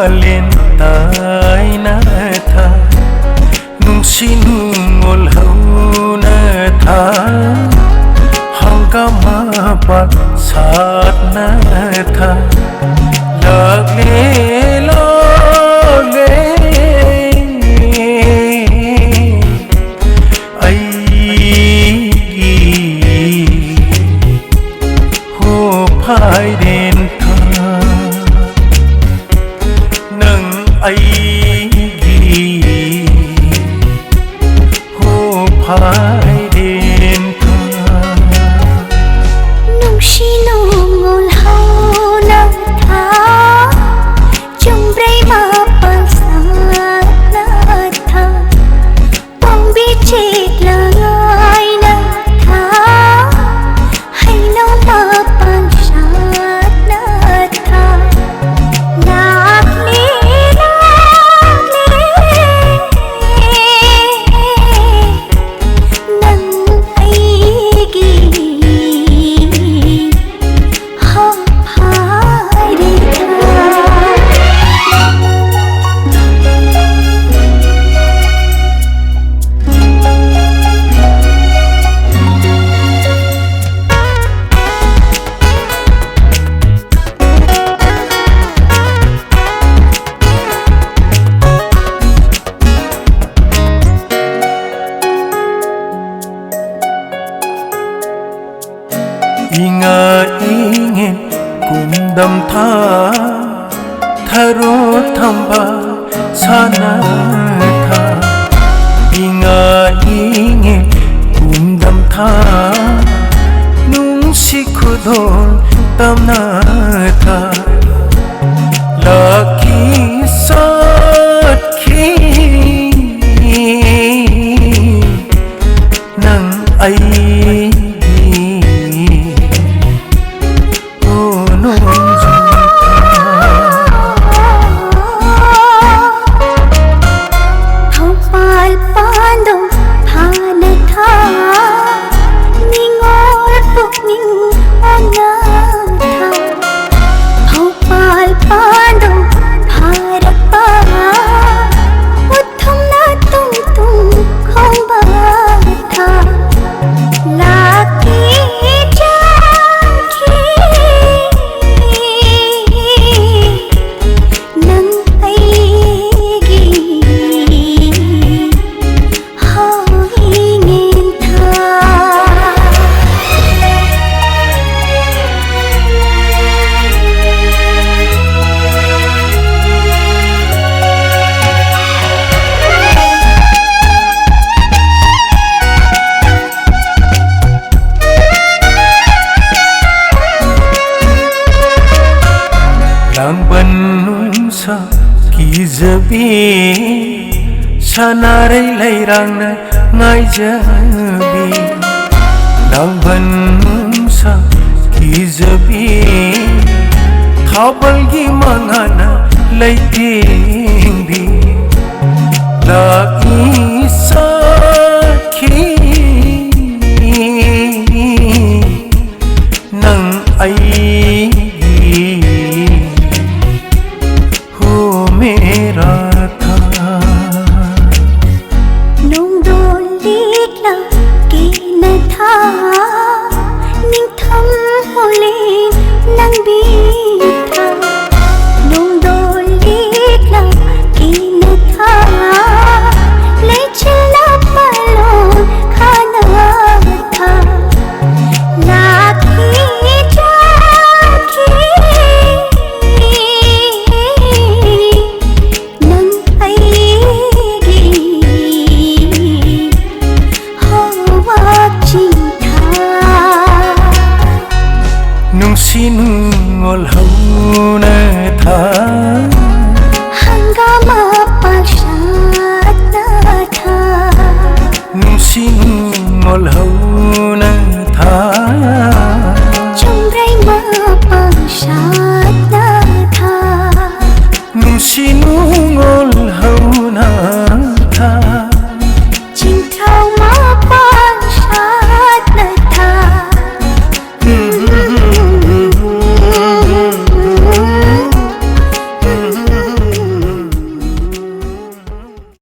lên tai na tha nung sinungol hau na tha hangga ma pat sat na tha lag le lo le ai ho phai den ai gì hô phai đêm thơ nung si nungol hau na tha chung brei ma pal sat na tha pong bi chek lai na tha hai no ma pal sat na tha inga ingin kundam tha tharo thamba sana tha inga ingin kundam tha nung si khudol tamna tha laki sakhi nang ai lang ban nung sa kizabi sanarai lai rang na ngai jabi lang ban nung sa kizabi thabal gi mangana lai ting bi lagi sakhi nang ai मेरा था nung đôi liếc love kỳ na tha ning thăm hồ lên nang bi tha nung đôi liếc love kỳ na tha lấy chân la palon khana tha na khi cha khi nang चिनु